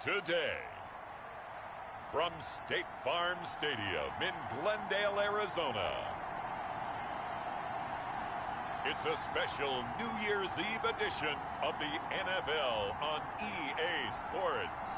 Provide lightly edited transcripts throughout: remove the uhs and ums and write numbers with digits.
today. From State Farm Stadium in Glendale, Arizona, it's a special New Year's Eve edition of the NFL on EA Sports.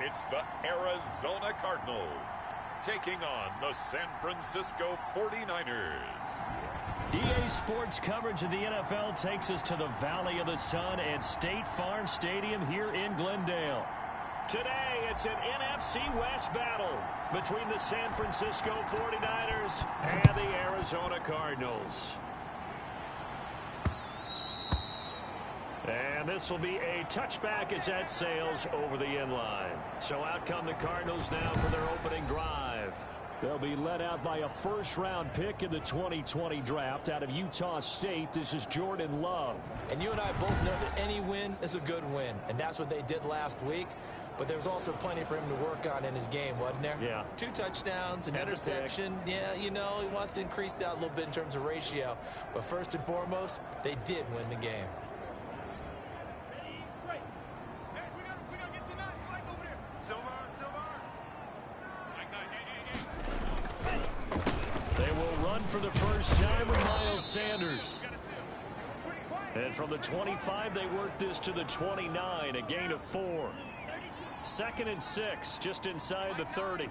It's the Arizona Cardinals taking on the San Francisco 49ers. EA Sports coverage of the NFL takes us to the Valley of the Sun at State Farm Stadium here in Glendale. Today, it's an NFC West battle between the San Francisco 49ers and the Arizona Cardinals. And this will be a touchback as that sails over the end line. So out come the Cardinals now for their opening drive. They'll be led out by a first-round pick in the 2020 draft out of Utah State. This is Jordan Love. And you and I both know that any win is a good win, and that's what they did last week. But there was also plenty for him to work on in his game, wasn't there? Yeah. 2 touchdowns, an interception. Yeah, you know, he wants to increase that a little bit in terms of ratio. But first and foremost, they did win the game. They will run for the first time with Miles Sanders. And from the 25, they work this to the 29, a gain of 4. 2nd and 6, just inside the 30.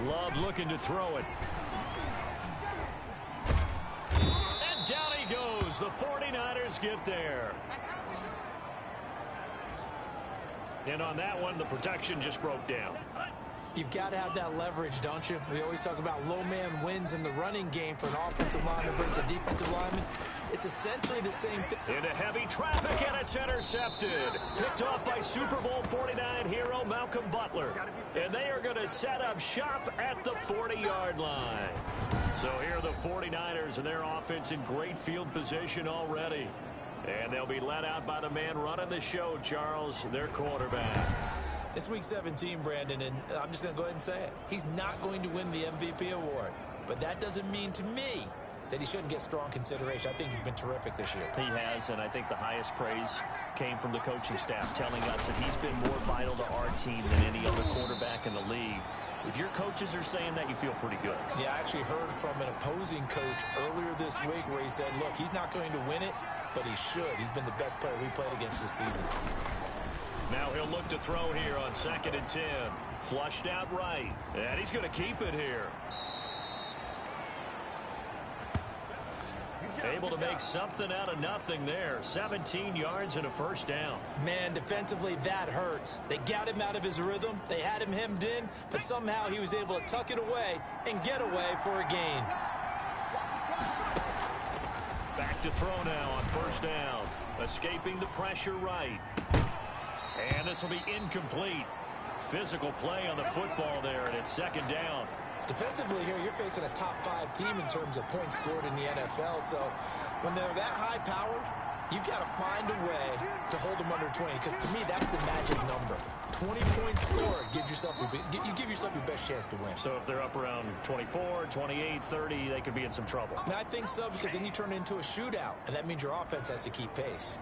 Love looking to throw it. And down he goes. The 49ers get there. And on that one, the protection just broke down. You've got to have that leverage, don't you? We always talk about low man wins in the running game for an offensive lineman versus a defensive lineman. It's essentially the same thing. Into heavy traffic, and it's intercepted. Picked off by Super Bowl 49 hero Malcolm Butler. And they are going to set up shop at the 40-yard line. So here are the 49ers and their offense in great field position already. And they'll be led out by the man running the show, Charles, their quarterback. It's week 17, Brandon, and I'm just going to go ahead and say it. He's not going to win the MVP award. But that doesn't mean to me that he shouldn't get strong consideration. I think he's been terrific this year. He has, and I think the highest praise came from the coaching staff telling us that he's been more vital to our team than any other quarterback in the league. If your coaches are saying that, you feel pretty good. Yeah, I actually heard from an opposing coach earlier this week where he said, look, he's not going to win it, but he should. He's been the best player we played against this season. Now he'll look to throw here on 2nd and 10. Flushed out right. And he's going to keep it here. Able to make something out of nothing there. 17 yards and a first down. Man, defensively, that hurts. They got him out of his rhythm. They had him hemmed in, but somehow he was able to tuck it away and get away for a gain. Back to throw now on first down. Escaping the pressure right. And this will be incomplete. Physical play on the football there, and it's 2nd down. Defensively here, you're facing a top-5 team in terms of points scored in the NFL. So when they're that high-powered, you've got to find a way to hold them under 20. Because to me, that's the magic number. 20 points scored gives yourself you give yourself your best chance to win. So if they're up around 24, 28, 30, they could be in some trouble. And I think so, because then you turn it into a shootout, and that means your offense has to keep pace.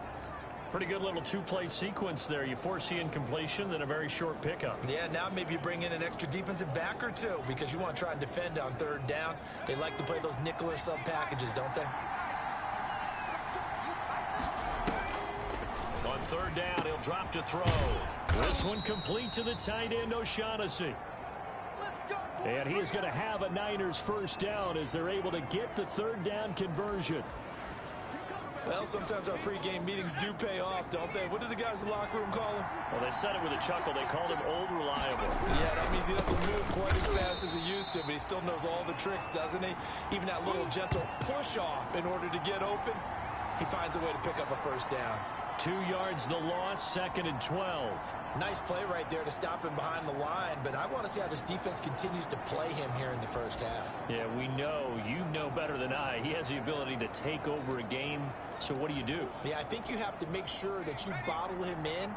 Pretty good little 2-play sequence there. You force the incompletion, then a very short pickup. Yeah, now maybe you bring in an extra defensive back or two because you want to try and defend on 3rd down. They like to play those nickel or sub packages, don't they? On 3rd down, he'll drop to throw. This one complete to the tight end, O'Shaughnessy. And he is going to have a Niners first down as they're able to get the 3rd down conversion. Well, sometimes our pregame meetings do pay off, don't they? What do the guys in the locker room call him? Well, they said it with a chuckle. They called him Old Reliable. Yeah, that means he doesn't move quite as fast as he used to, but he still knows all the tricks, doesn't he? Even that little gentle push-off in order to get open, he finds a way to pick up a first down. 2 yards the loss, 2nd and 12. Nice play right there to stop him behind the line, but I want to see how this defense continues to play him here in the first half. Yeah, we know, you know better than I, he has the ability to take over a game, so what do? Yeah, I think you have to make sure that you bottle him in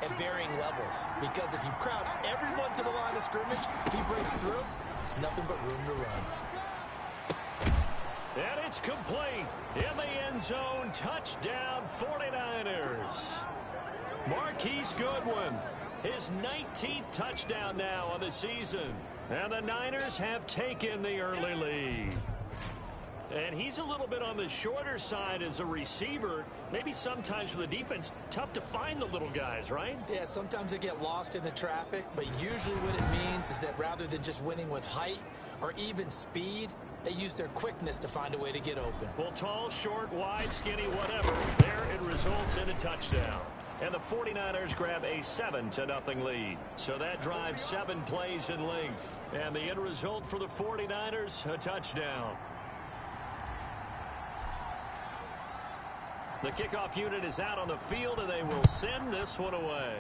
at varying levels, because if you crowd everyone to the line of scrimmage, if he breaks through, there's nothing but room to run. And it's complete in the end zone. Touchdown 49ers. Marquise Goodwin, his 19th touchdown now on the season. And the Niners have taken the early lead. And he's a little bit on the shorter side as a receiver. Maybe sometimes for the defense, tough to find the little guys, right? Yeah, sometimes they get lost in the traffic, but usually what it means is that rather than just winning with height or even speed, they use their quickness to find a way to get open. Well, tall, short, wide, skinny, whatever, there it results in a touchdown. And the 49ers grab a 7-0 lead. So that drives 7 plays in length. And the end result for the 49ers, a touchdown. The kickoff unit is out on the field, and they will send this one away.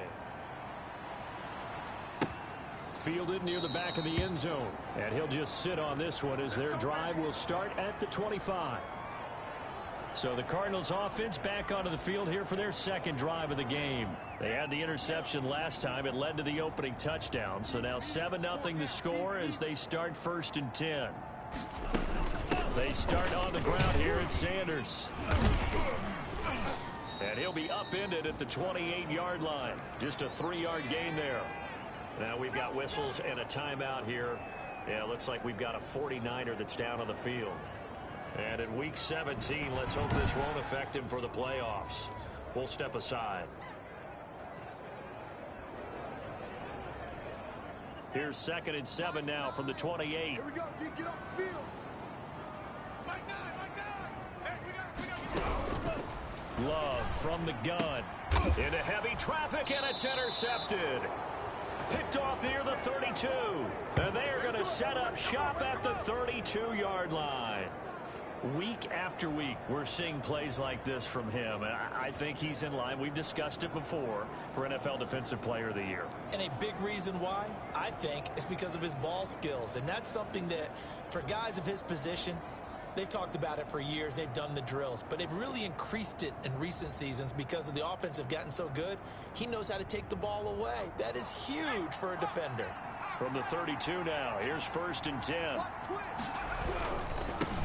Fielded near the back of the end zone. And he'll just sit on this one as their drive will start at the 25. So the Cardinals offense back onto the field here for their second drive of the game. They had the interception last time. It led to the opening touchdown. So now 7-0 the score as they start 1st and 10. They start on the ground here at Sanders. And he'll be upended at the 28-yard line. Just a 3-yard gain there. Now we've got whistles and a timeout here. Yeah, it looks like we've got a 49er that's down on the field. And in Week 17, let's hope this won't affect him for the playoffs. We'll step aside. Here's 2nd and 7 now from the 28. Here we go, D. Get off the field. Mike 9. Hey, Love from the gun. Into heavy traffic, and it's intercepted. Picked off near the 32. And they are going to set up shop at the 32-yard line. Week after week, we're seeing plays like this from him. And I think he's in line. We've discussed it before for NFL Defensive Player of the Year. And a big reason why, I think, is because of his ball skills. And that's something that, for guys of his position, they've talked about it for years. They've done the drills. But they've really increased it in recent seasons because of the offense have gotten so good. He knows how to take the ball away. That is huge for a defender. From the 32 now, here's 1st and 10.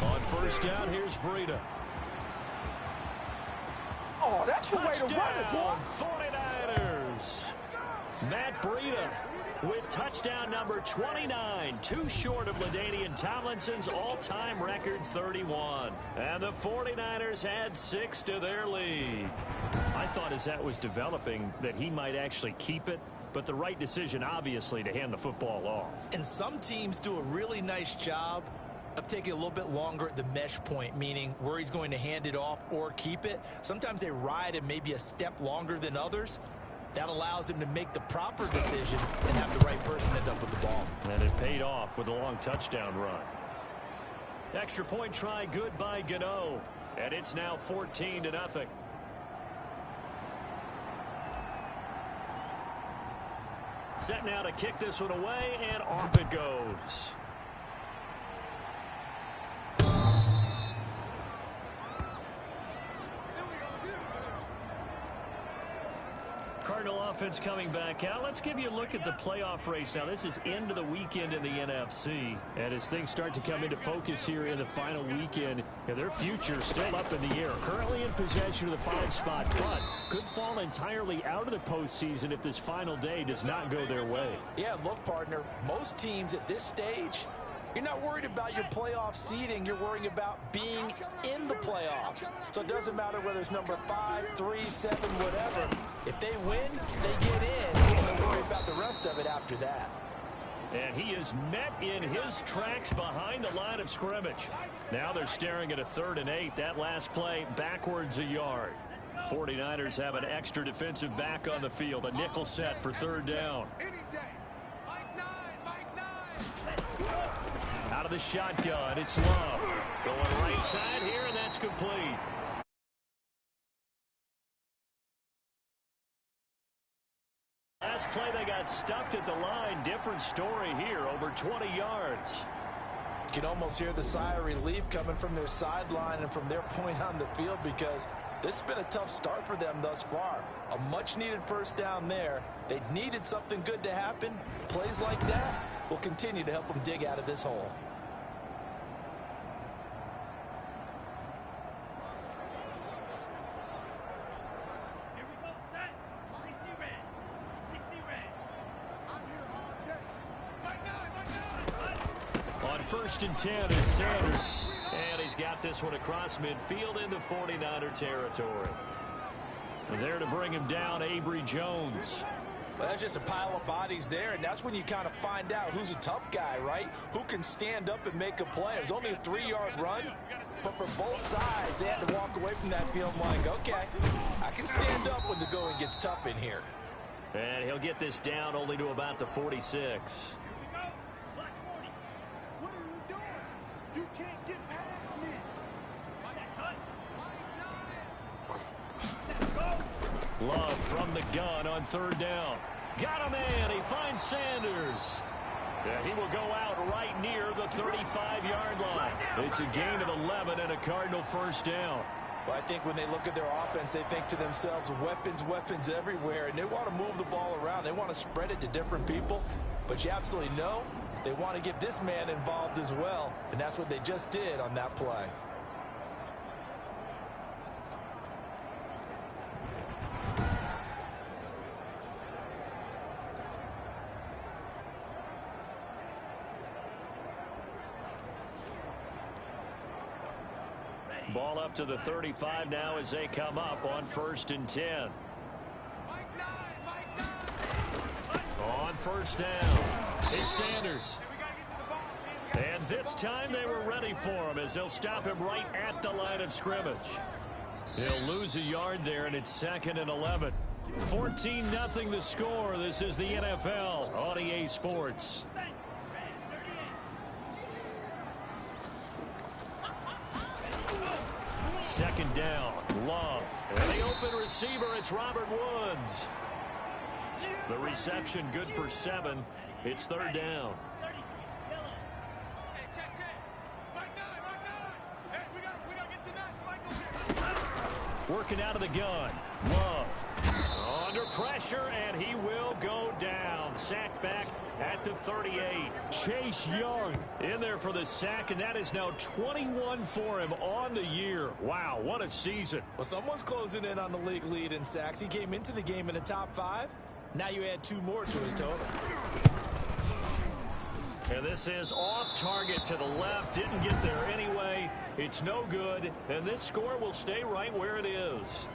On 1st down, here's Breida. Oh, that's the way to run it, boy. 49ers. Matt Breida with touchdown number 29, too short of LaDainian Tomlinson's all-time record 31. And the 49ers add 6 to their lead. I thought as that was developing that he might actually keep it, but the right decision, obviously, to hand the football off. And some teams do a really nice job of taking a little bit longer at the mesh point, meaning where he's going to hand it off or keep it. Sometimes they ride it maybe a step longer than others. That allows him to make the proper decision and have the right person end up with the ball. And it paid off with a long touchdown run. Extra point try, good by Gano. And it's now 14-0. Set now to kick this one away, and off it goes. Cardinal offense coming back out. Let's give you a look at the playoff race now. This is end of the weekend in the NFC. And as things start to come into focus here in the final weekend, their future still up in the air. Currently in possession of the 5 spot, but could fall entirely out of the postseason if this final day does not go their way. Yeah, look, partner, most teams at this stage, you're not worried about your playoff seeding. You're worrying about being in the playoffs. So it doesn't matter whether it's number 5, 3, 7, whatever. If they win, they get in, and don't worry about the rest of it after that. And he is met in his tracks behind the line of scrimmage. Now they're staring at a 3rd and 8. That last play backwards a yard. 49ers have an extra defensive back on the field. A nickel set for 3rd down. Out of the shotgun, it's Love. Going right side here, and that's complete. story here, over 20 yards. You can almost hear the sigh of relief coming from their sideline and from their point on the field, because this has been a tough start for them thus far. A much-needed first down there. They needed something good to happen. Plays like that will continue to help them dig out of this hole. Here we go, set. 60 red. 60 red. I'm here all day. Right now. On 1st and 10, it's Sanders. And he's got this one across midfield into 49er territory. There to bring him down, Avery Jones. Well, that's just a pile of bodies there, and that's when you kind of find out who's a tough guy, right? Who can stand up and make a play. It's only a 3-yard run, but for both sides, they had to walk away from that field like, okay, I can stand up when the going gets tough in here. And he'll get this down only to about the 46. Here we go. Black 40. What are you doing? You can't get past me. Love from the gun on 3rd down. Got a man. He finds Sanders. And he will go out right near the 35-yard line. It's a gain of 11 and a Cardinal first down. Well, I think when they look at their offense, they think to themselves, weapons everywhere, and they want to move the ball around. They want to spread it to different people, but you absolutely know they want to get this man involved as well, and that's what they just did on that play. Ball up to the 35 now as they come up on 1st and 10. On 1st down, it's Sanders. And this time they were ready for him as they'll stop him right at the line of scrimmage. He'll lose a yard there, and it's 2nd and 11. 14-0 the score. This is the NFL on EA Sports. Second down, Love. And the open receiver, it's Robert Woods. The reception good for 7. It's 3rd down. Working out of the gun. Love. Under pressure, and he will go down. Sacked back at the 38. Chase Young in there for the sack, and that is now 21 for him on the year. Wow, what a season. Well, someone's closing in on the league lead in sacks. He came into the game in the top 5. Now you add 2 more to his total. And this is off target to the left. Didn't get there anyway. It's no good, and this score will stay right where it is.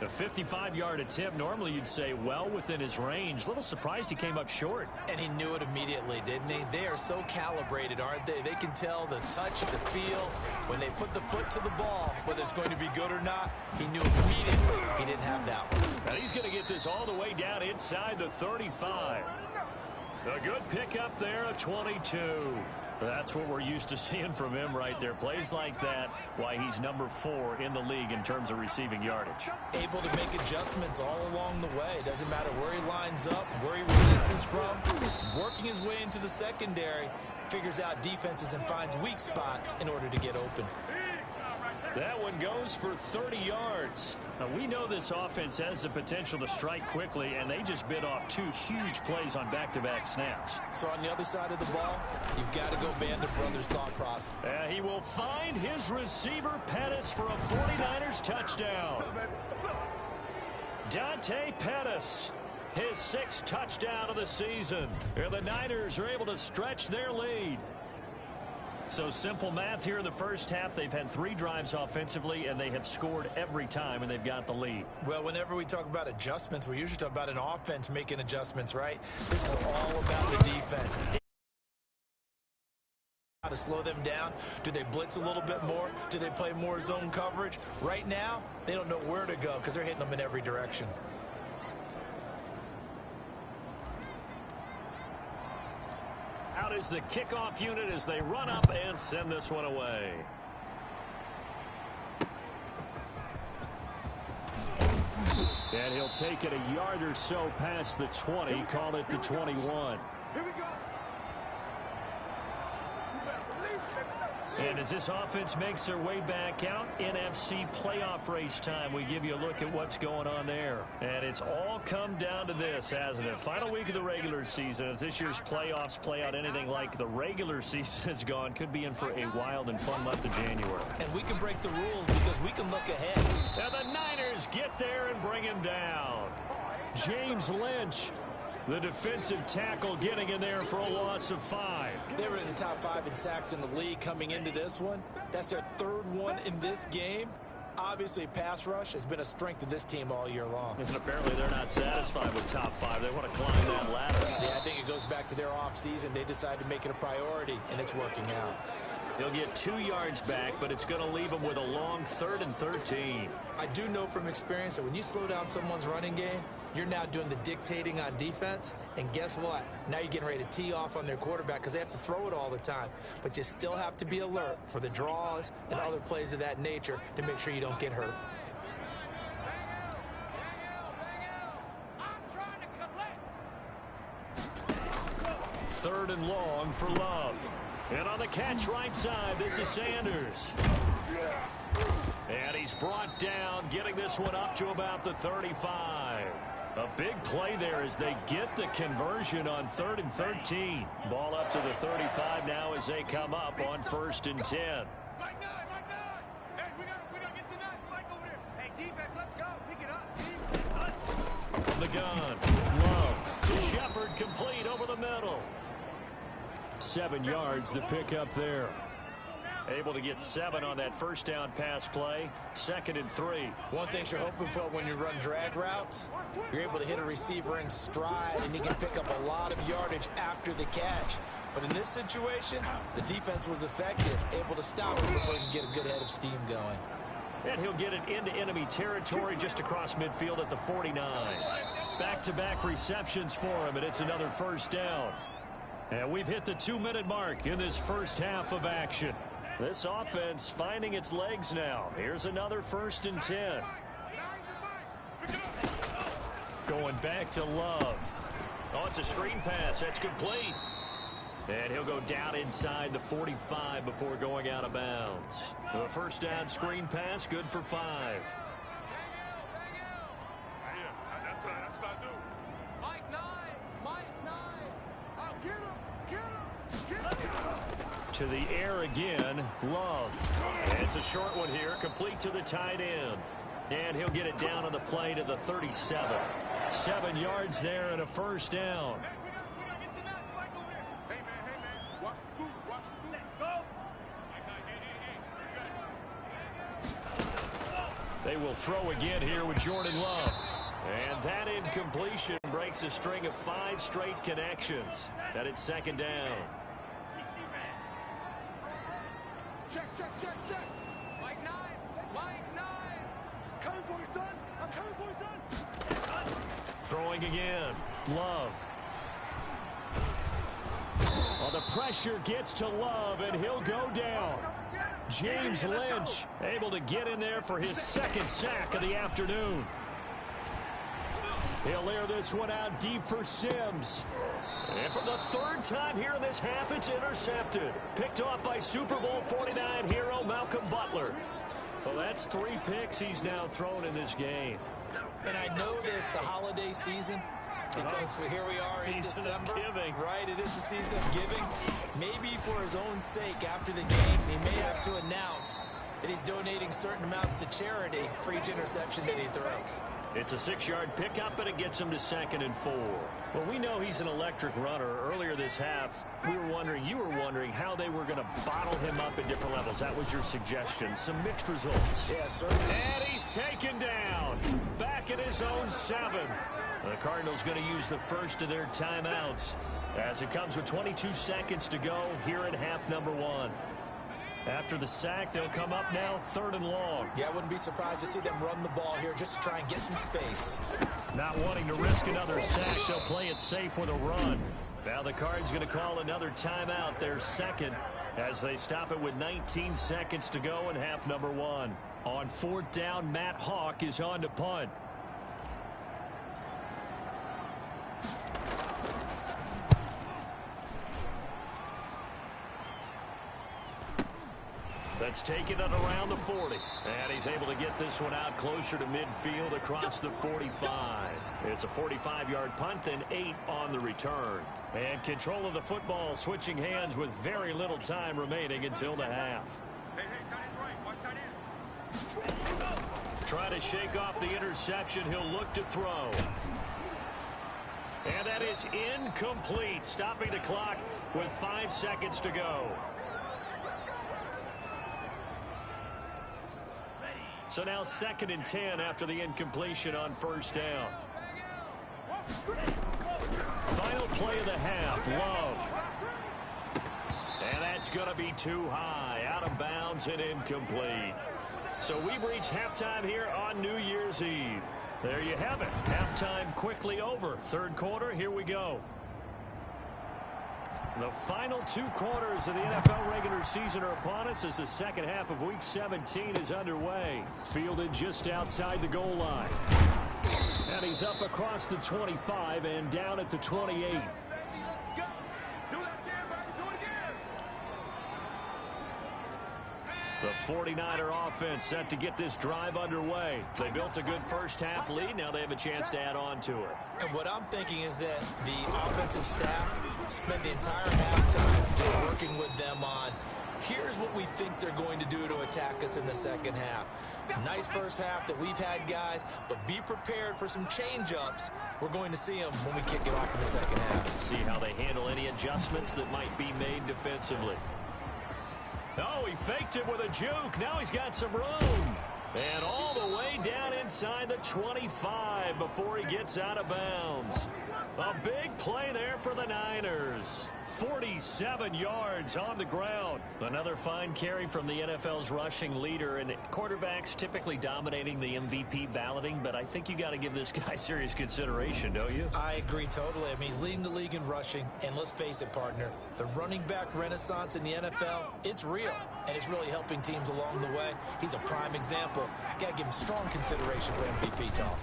A 55-yard attempt. Normally you'd say well within his range. Little surprised he came up short. And he knew it immediately, didn't he? They are so calibrated, aren't they? They can tell the touch, the feel. When they put the foot to the ball, whether it's going to be good or not, he knew immediately he didn't have that one. Now he's going to get this all the way down inside the 35. A good pickup there, a 22. That's what we're used to seeing from him right there. Plays like that, why he's number 4 in the league in terms of receiving yardage. Able to make adjustments all along the way. Doesn't matter where he lines up, where he releases from. Working his way into the secondary, figures out defenses and finds weak spots in order to get open. That one goes for 30 yards. Now, we know this offense has the potential to strike quickly, and they just bit off 2 huge plays on back-to-back snaps. So on the other side of the ball, you've got to go Band of Brothers thought process. He will find his receiver, Pettis, for a 49ers touchdown. Dante Pettis, his 6th touchdown of the season. And the Niners are able to stretch their lead. So simple math here in the first half. They've had 3 drives offensively, and they have scored every time, and they've got the lead. Well, whenever we talk about adjustments, we usually talk about an offense making adjustments, right? This is all about the defense. How to slow them down. Do they blitz a little bit more? Do they play more zone coverage? Right now, they don't know where to go because they're hitting them in every direction. Out is the kickoff unit as they run up and send this one away. And he'll take it a yard or so past the 20, call it the 21. Here we go. as this offense makes their way back out, NFC playoff race time. We give you a look at what's going on there. And it's all come down to this, hasn't it? Final week of the regular season. As this year's playoffs play out anything like the regular season has gone, could be in for a wild and fun month of January. And we can break the rules because we can look ahead. And the Niners get there and bring him down. James Lynch, the defensive tackle, getting in there for a loss of 5. They were in the top 5 in sacks in the league coming into this one. That's their 3rd one in this game. Obviously, pass rush has been a strength of this team all year long. And apparently they're not satisfied with top 5. They want to climb that ladder. Yeah, I think it goes back to their offseason. They decided to make it a priority, and it's working out. He'll get 2 yards back, but it's going to leave him with a long 3rd and 13. I do know from experience that when you slow down someone's running game, you're now doing the dictating on defense. And guess what? Now you're getting ready to tee off on their quarterback because they have to throw it all the time. But you still have to be alert for the draws and other plays of that nature to make sure you don't get hurt. Third and long for Love. And on the catch right side, this is Sanders. And he's brought down, getting this one up to about the 35. A big play there as they get the conversion on 3rd and 13. Ball up to the 35 now as they come up on 1st and 10. Mike 9. Hey, we gotta get to 9. Mike over there. Hey, defense, let's go. Pick it up. Defense. From the gun, Love to Shepard, complete over the middle. 7 yards the pick up there. Able to get 7 on that first down pass play. 2nd and 3. One thing you're hoping for when you run drag routes, you're able to hit a receiver in stride, and he can pick up a lot of yardage after the catch. But in this situation, the defense was effective, able to stop him before he can get a good head of steam going. And he'll get it into enemy territory just across midfield at the 49. Back-to-back receptions for him, and it's another first down. And we've hit the 2-minute mark in this first half of action. This offense finding its legs now. Here's another 1st and 10. Going back to Love. Oh, it's a screen pass. That's complete. And he'll go down inside the 45 before going out of bounds. The first down screen pass, good for 5. That's what I do. Mike 9. I'll get him. To the air again, Love. And it's a short one here, complete to the tight end. And he'll get it down on the play to the 37. 7 yards there and a first down. We gotta get to 9. Mike over there. Hey, man. Watch the boot. Go. They will throw again here with Jordan Love. And that incompletion breaks a string of 5 straight connections. That it's 2nd down. Check. Mike 9. Coming for you, son. I'm coming for you, son. Throwing again. Love. Well, the pressure gets to Love, and he'll go down. James Lynch able to get in there for his 2nd sack of the afternoon. He'll air this one out deep for Sims. And for the 3rd time here in this half, it's intercepted. Picked off by Super Bowl 49 hero Malcolm Butler. Well, that's 3 picks he's now thrown in this game. And I know this, the holiday season, because here we are in December. Giving. Right, it is the season of giving. Maybe for his own sake, after the game, he may have to announce that he's donating certain amounts to charity for each interception that he throws. It's a 6-yard pickup, and it gets him to 2nd and 4. Well, we know he's an electric runner. Earlier this half, you were wondering how they were going to bottle him up at different levels. That was your suggestion. Some mixed results. Yeah, sir. And he's taken down. Back at his own 7. The Cardinals going to use the first of their timeouts as it comes with 22 seconds to go here in half number 1. After the sack, they'll come up now 3rd and long. Yeah, I wouldn't be surprised to see them run the ball here just to try and get some space. Not wanting to risk another sack, they'll play it safe with a run. Now the Cards going to call another timeout, their 2nd, as they stop it with 19 seconds to go in half number 1. On 4th down, Matt Hawk is on to punt. That's taking it around the 40. And he's able to get this one out closer to midfield across the 45. It's a 45-yard punt and 8 on the return. And control of the football switching hands with very little time remaining until the half. Hey, tight end's right. Watch tight end. Try to shake off the interception. He'll look to throw. And that is incomplete, stopping the clock with 5 seconds to go. So now 2nd and 10 after the incompletion on first down. Final play of the half, Love. And that's going to be too high, out of bounds and incomplete. So we've reached halftime here on New Year's Eve. There you have it. Halftime quickly over. Third quarter, here we go. The final 2 quarters of the NFL regular season are upon us as the second half of Week 17 is underway. Fielded just outside the goal line. And he's up across the 25 and down at the 28. The 49er offense set to get this drive underway. They built a good first half lead. Now they have a chance to add on to it. And what I'm thinking is that the offensive staff spent the entire halftime just working with them on, here's what we think they're going to do to attack us in the second half. Nice first half that we've had, guys, but be prepared for some change-ups. We're going to see them when we kick it off in the second half. See how they handle any adjustments that might be made defensively. Oh, he faked it with a juke. Now he's got some room. And all the way down inside the 25 before he gets out of bounds. A big play there for the Niners. 47 yards on the ground. Another fine carry from the NFL's rushing leader, and quarterbacks typically dominating the MVP balloting, but I think you got to give this guy serious consideration, don't you? I agree totally. I mean, he's leading the league in rushing, and let's face it, partner, the running back renaissance in the NFL, it's real, and it's really helping teams along the way. He's a prime example. Got to give him strong consideration for MVP talk.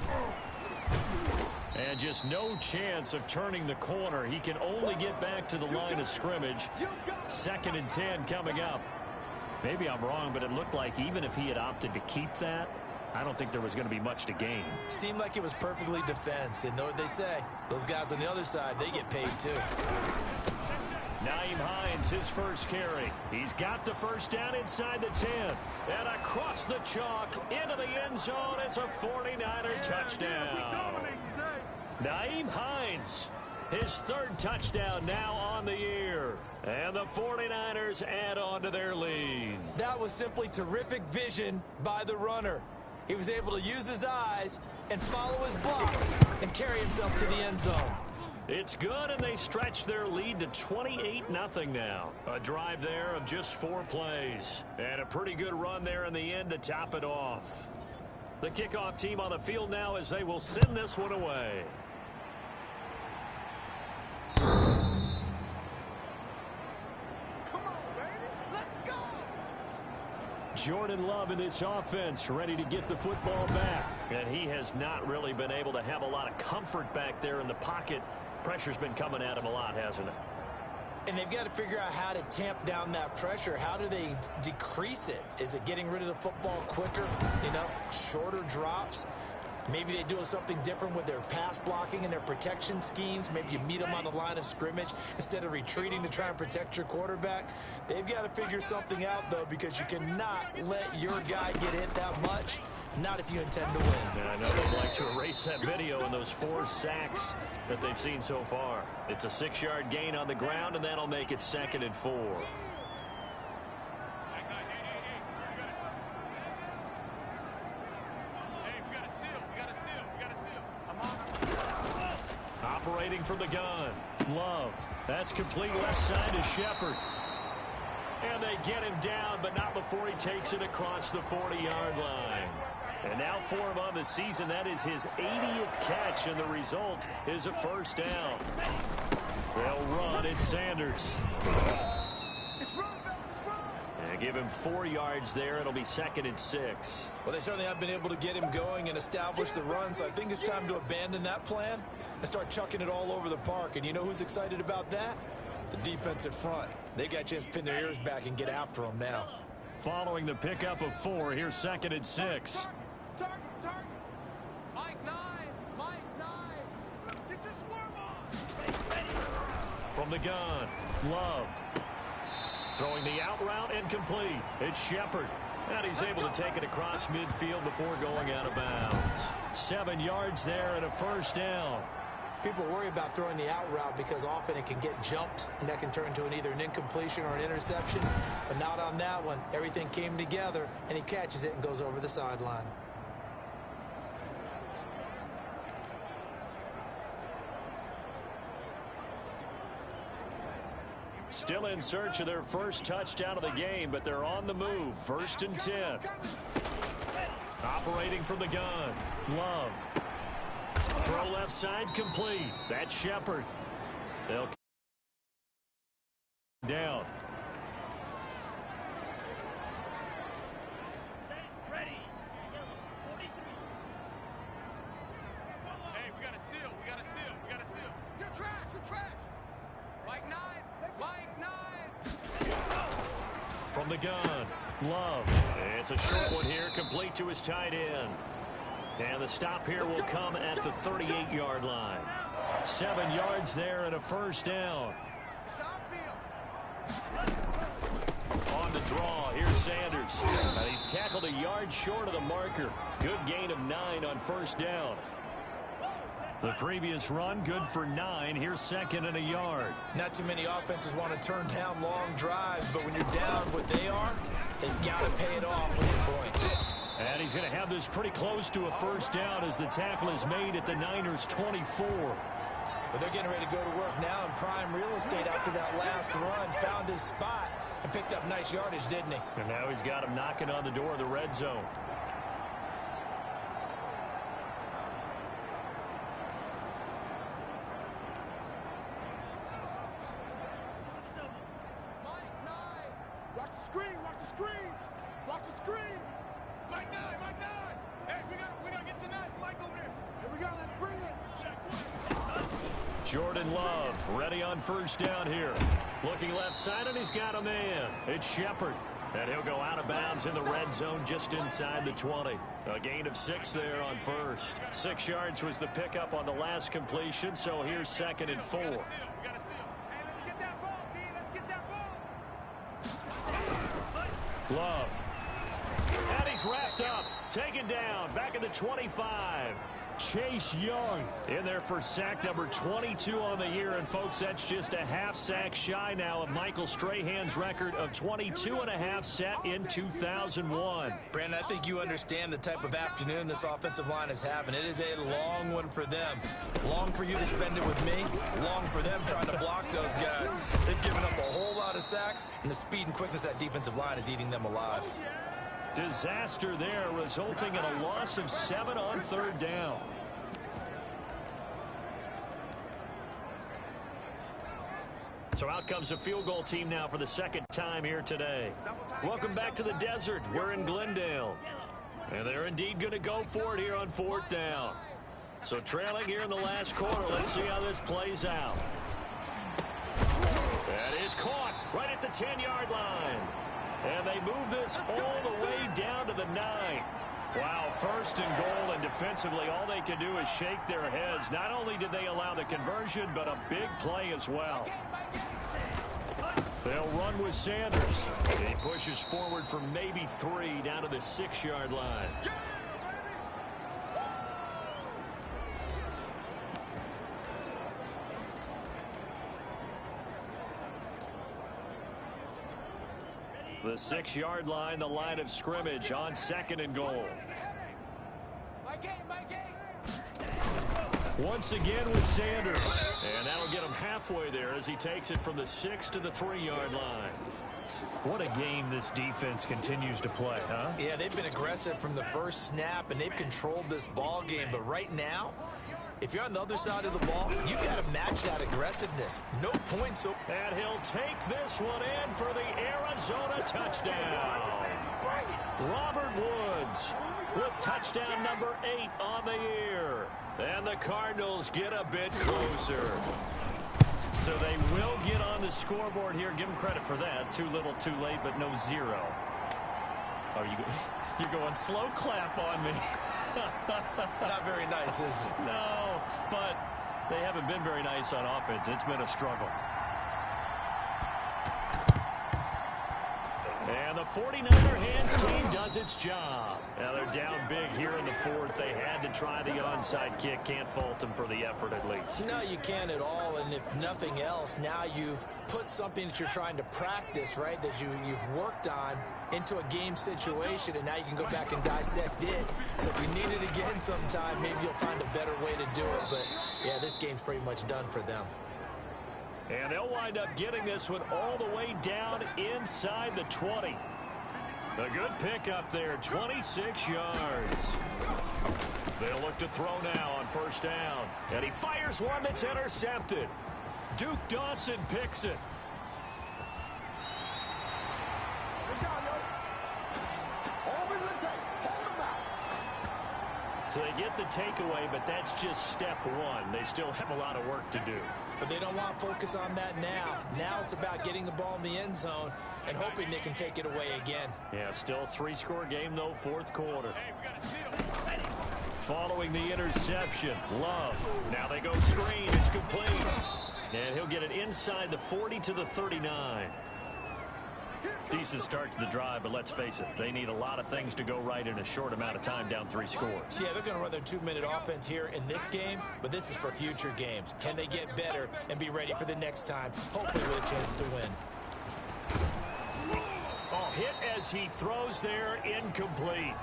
And just no chance of turning the corner. He can only get back to the line of scrimmage. 2nd and 10 coming up. Maybe I'm wrong, but it looked like even if he had opted to keep that, I don't think there was going to be much to gain. Seemed like it was perfectly defense. And know what they say? Those guys on the other side, they get paid too. Nyheim Hines, his first carry. He's got the first down inside the 10. And across the chalk, into the end zone. It's a 49er touchdown. Nyheim Hines, his 3rd touchdown now on the year. And the 49ers add on to their lead. That was simply terrific vision by the runner. He was able to use his eyes and follow his blocks and carry himself to the end zone. It's good, and they stretch their lead to 28-0 now. A drive there of just 4 plays. And a pretty good run there in the end to top it off. The kickoff team on the field now as they will send this one away. Jordan Love in this offense, ready to get the football back. And he has not really been able to have a lot of comfort back there in the pocket. Pressure's been coming at him a lot, hasn't it? And they've got to figure out how to tamp down that pressure. How do they decrease it? Is it getting rid of the football quicker? You know, shorter drops? Maybe they do something different with their pass blocking and their protection schemes. Maybe you meet them on the line of scrimmage instead of retreating to try and protect your quarterback. They've got to figure something out, though, because you cannot let your guy get hit that much, not if you intend to win. Yeah, I know they'd like to erase that video and those 4 sacks that they've seen so far. It's a 6-yard gain on the ground, and that'll make it 2nd and 4. Operating from the gun. Love. That's complete left side to Shepard. And they get him down, but not before he takes it across the 40-yard line. And now for him on the season, that is his 80th catch, and the result is a first down. They'll run. It's Sanders. And give him 4 yards there. It'll be 2nd and 6. Well, they certainly have been able to get him going and establish the run, so I think it's time to abandon that plan and start chucking it all over the park. And you know who's excited about that? The defensive front. They got a chance to pin their ears back and get after him now. Following the pickup of 4, here's 2nd and 6. Target. Mike 9. Get your swarm on. Ready. From the gun, Love. Throwing the out route incomplete. It's Shepard. And he's able to take it across midfield before going out of bounds. 7 yards there and a first down. People worry about throwing the out route because often it can get jumped, and that can turn into either an incompletion or an interception. But not on that one. Everything came together, and he catches it and goes over the sideline. Still in search of their first touchdown of the game, but they're on the move. 1st and 10. Operating from the gun. Love. Throw left side complete. That's Shepard. They'll down. Ready. 43. Hey, we got a seal. Your track. Mike 9. From the gun, Love. It's a short one here, complete to his tight end. And the stop here will come at the 38-yard line. 7 yards there and a first down. On the draw, here's Sanders. And he's tackled a yard short of the marker. Good gain of 9 on first down. The previous run, good for 9. Here's 2nd and a yard. Not too many offenses want to turn down long drives, but when you're down what they are, they've got to pay it off with some points. And he's going to have this pretty close to a first down as the tackle is made at the Niners' 24. But they're getting ready to go to work now in prime real estate after that last run. Found his spot and picked up nice yardage, didn't he? And now he's got him knocking on the door of the red zone. Watch the screen. Mike 9. Hey, we gotta get to 9. Mike over there. Here we go. Let's bring it. Jordan Love ready on first down here. Looking left side, and he's got a man. It's Shepard. And he'll go out of bounds in the red zone just inside the 20. A gain of 6 there on first. 6 yards was the pickup on the last completion, so here's 2nd and 4. We gotta seal. Hey, let's get that ball, D. Let's get that ball. Love. And he's wrapped up. Taken down. Back at the 25. Chase Young in there for sack number 22 on the year. And, folks, that's just a half sack shy now of Michael Strahan's record of 22.5 set in 2001. Brandon, I think you understand the type of afternoon this offensive line is having. It is a long one for them. Long for you to spend it with me. Long for them trying to block those guys. They've given up a whole lot of sacks, and the speed and quickness of that defensive line is eating them alive. Disaster there, resulting in a loss of 7 on third down. So out comes a field goal team now for the second time here today. Welcome back to the desert. We're in Glendale. And they're indeed going to go for it here on fourth down. So trailing here in the last quarter. Let's see how this plays out. That is caught right at the 10-yard line. And they move this all the way down to the 9. Wow, first and goal, and defensively all they can do is shake their heads. Not only did they allow the conversion, but a big play as well. They'll run with Sanders. He pushes forward for maybe 3 down to the 6-yard line. The 6-yard line, the line of scrimmage on second and goal. Once again with Sanders. And that'll get him halfway there as he takes it from the 6 to the 3-yard line. What a game this defense continues to play, huh? Yeah, they've been aggressive from the first snap, and they've controlled this ball game. But right now, if you're on the other side of the ball, you got to match that aggressiveness. No points. And he'll take this one in for the Arizona touchdown. Robert Woods with touchdown number 8 on the year. And the Cardinals get a bit closer. So they will get on the scoreboard here. Give them credit for that. Too little, too late, but no 0. Oh, you're going slow clap on me. Not very nice, is it? No, but they haven't been very nice on offense. It's been a struggle. And the 49er hands team does its job. Now they're down big here in the fourth. They had to try the onside kick. Can't fault them for the effort at least. No, you can't at all. And if nothing else, now you've put something that you're trying to practice, right, that you've worked on into a game situation, and now you can go back and dissect it. So if you need it again sometime, maybe you'll find a better way to do it. But, yeah, this game's pretty much done for them. And they'll wind up getting this one all the way down inside the 20. A good pickup there, 26 yards. They'll look to throw now on first down. And he fires one that's intercepted. Duke Dawson picks it. So they get the takeaway, but that's just step one. They still have a lot of work to do. But they don't want to focus on that now. Now it's about getting the ball in the end zone and hoping they can take it away again. Yeah, still three-score game, though, fourth quarter. Following the interception, Love. Now they go screen. It's complete. And he'll get it inside the 40 to the 39. Decent start to the drive, but let's face it, they need a lot of things to go right in a short amount of time, down 3 scores. Yeah, they're going to run their 2-minute offense here in this game, but this is for future games. Can they get better and be ready for the next time, hopefully with a chance to win? Oh, hit as he throws there, incomplete.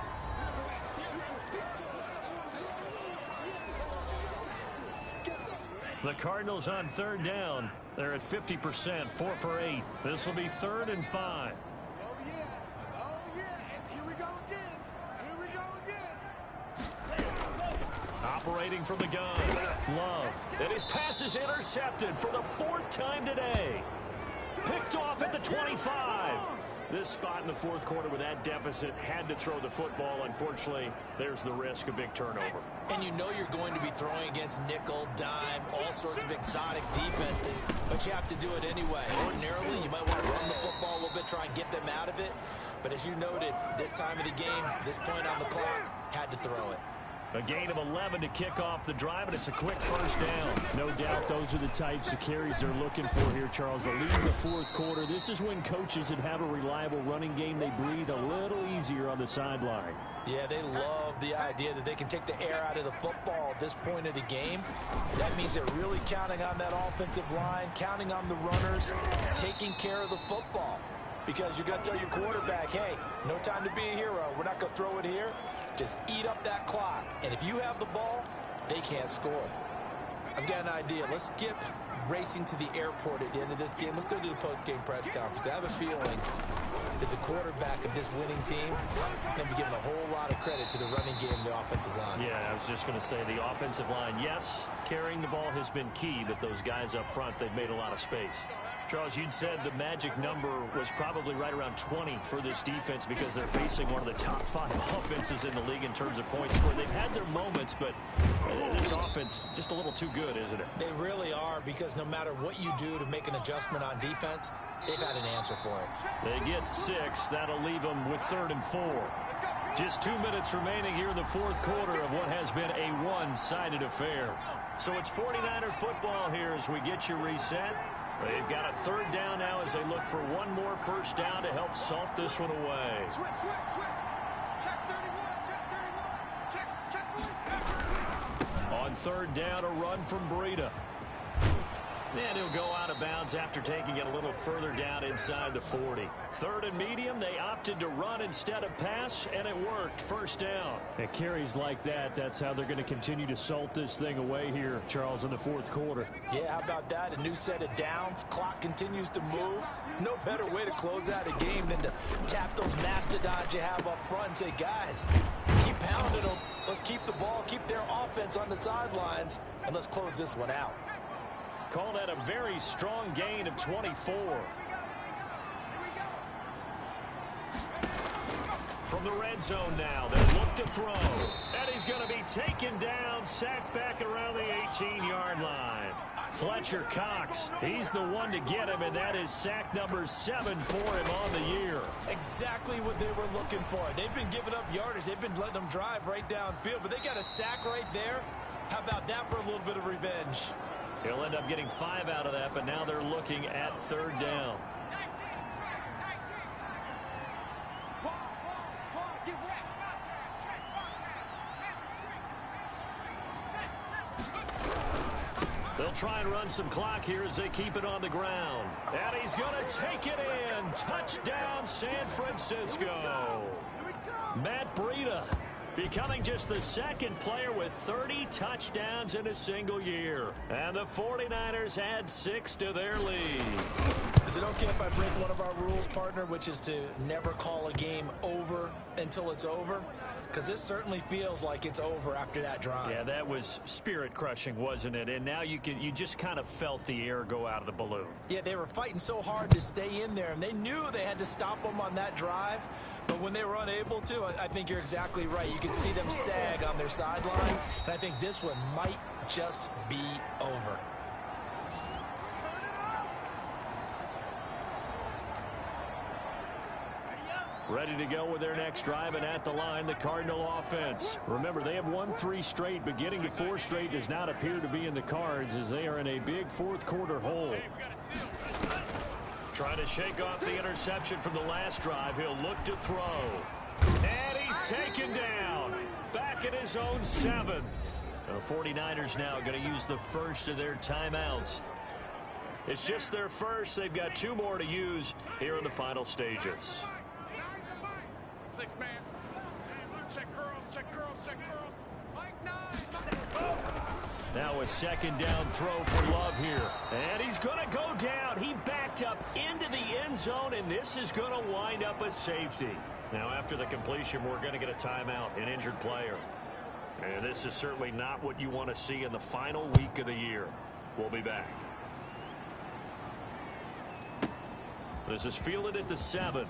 The Cardinals on third down. They're at 50%, 4 for 8. This will be 3rd and 5. Oh, yeah. Oh, yeah. And here we go again. Here we go again. Operating from the gun. Love. And his pass is intercepted for the 4th time today. Picked off at the 25. This spot in the fourth quarter with that deficit, had to throw the football. Unfortunately, there's the risk of big turnover. And you know you're going to be throwing against nickel, dime, all sorts of exotic defenses, but you have to do it anyway. Ordinarily, you might want to run the football a little bit, try and get them out of it. But as you noted, this time of the game, this point on the clock, had to throw it. A gain of 11 to kick off the drive, and it's a quick first down. No doubt those are the types of carries they're looking for here, Charles. The lead in the fourth quarter. This is when coaches that have a reliable running game, they breathe a little easier on the sideline. Yeah, they love the idea that they can take the air out of the football at this point of the game. That means they're really counting on that offensive line, counting on the runners, taking care of the football. Because you're going to tell your quarterback, hey, no time to be a hero. We're not going to throw it here. Just eat up that clock. And if you have the ball, they can't score. I've got an idea. Let's skip racing to the airport at the end of this game. Let's go to the post-game press conference. I have a feeling that the quarterback of this winning team is going to be giving a whole lot of credit to the running game and the offensive line. Yeah, I was just going to say the offensive line, yes, carrying the ball has been key, but those guys up front, they've made a lot of space. Charles, you'd said the magic number was probably right around 20 for this defense because they're facing one of the top 5 offenses in the league in terms of points scored. They've had their moments, but this offense just a little too good, isn't it? They really are, because no matter what you do to make an adjustment on defense, they've had an answer for it. They get 6. That'll leave them with 3rd and 4. Just 2 minutes remaining here in the fourth quarter of what has been a one-sided affair. So it's 49er football here as we get you reset. They've got a 3rd down now as they look for one more first down to help salt this one away. Switch. Check 31. Check 31. On 3rd down, a run from Breida. And he'll go out of bounds after taking it a little further down inside the 40. 3rd and medium, they opted to run instead of pass, and it worked. First down. At carries like that, that's how they're going to continue to salt this thing away here, Charles, in the fourth quarter. Yeah, how about that? A new set of downs. Clock continues to move. No better way to close out a game than to tap those mastodons you have up front and say, guys, keep pounding them. Let's keep the ball, keep their offense on the sidelines, and let's close this one out. Call that a very strong gain of 24. From the red zone now, they look to throw. And he's going to be taken down, sacked back around the 18-yard line. Fletcher Cox, he's the one to get him, and that is sack number 7 for him on the year. Exactly what they were looking for. They've been giving up yardage. They've been letting them drive right downfield, but they got a sack right there. How about that for a little bit of revenge? He'll end up getting 5 out of that, but now they're looking at 3rd down. They'll try and run some clock here as they keep it on the ground. And he's going to take it in. Touchdown, San Francisco. Matt Breida becoming just the 2nd player with 30 touchdowns in a single year. And the 49ers add 6 to their lead. Is it okay if I break one of our rules, partner, which is to never call a game over until it's over? Because this certainly feels like it's over after that drive. Yeah, that was spirit-crushing, wasn't it? And now you just kind of felt the air go out of the balloon. Yeah, they were fighting so hard to stay in there, and they knew they had to stop them on that drive. But when they were unable to, I think you're exactly right. You could see them sag on their sideline, and I think this one might just be over. Ready to go with their next drive, and at the line, the Cardinal offense. Remember, they have won 3 straight, but getting to 4 straight does not appear to be in the cards as they are in a big 4th quarter hole. Trying to shake off the interception from the last drive. He'll look to throw. And he's taken down. Back at his own 7. The 49ers now going to use the first of their timeouts. It's just their first. They've got 2 more to use here in the final stages. 6-man. Check curls, check curls, check curls. Mike 9. Now a 2nd down throw for Love here. And he's going to go down. He backed up into the end zone, and this is going to wind up a safety. Now after the completion, we're going to get a timeout, an injured player. And this is certainly not what you want to see in the final week of the year. We'll be back. This is fielded at the 7.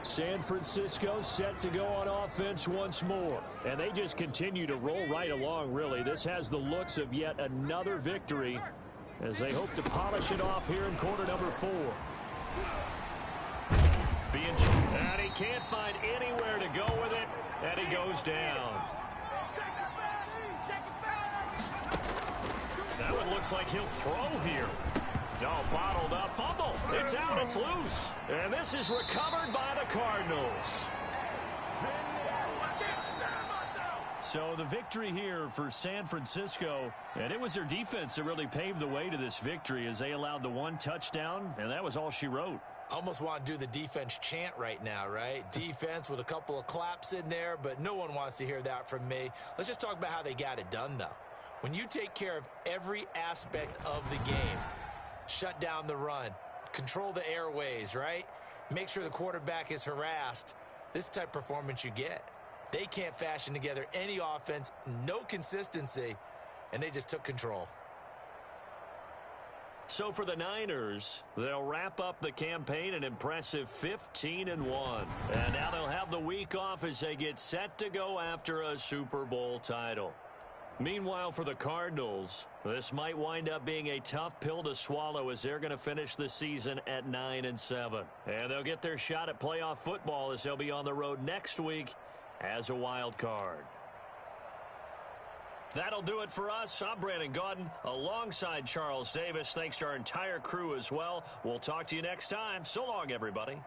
San Francisco set to go on offense once more. And they just continue to roll right along, really. This has the looks of yet another victory as they hope to polish it off here in quarter number 4. And he can't find anywhere to go with it, and he goes down. That one looks like he'll throw here. No, bottled up, fumble. It's out, it's loose. And this is recovered by the Cardinals. So the victory here for San Francisco, and it was their defense that really paved the way to this victory as they allowed the 1 touchdown, and that was all she wrote. Almost want to do the defense chant right now, right? Defense with a couple of claps in there, but no one wants to hear that from me. Let's just talk about how they got it done, though. When you take care of every aspect of the game, shut down the run, control the airways, right? Make sure the quarterback is harassed. This type of performance you get. They can't fashion together any offense, no consistency, and they just took control. So for the Niners, they'll wrap up the campaign an impressive 15-1. And now they'll have the week off as they get set to go after a Super Bowl title. Meanwhile, for the Cardinals, this might wind up being a tough pill to swallow as they're going to finish the season at 9-7. And they'll get their shot at playoff football as they'll be on the road next week as a wild card. That'll do it for us. I'm Brandon Gaudin alongside Charles Davis. Thanks to our entire crew as well. We'll talk to you next time. So long, everybody.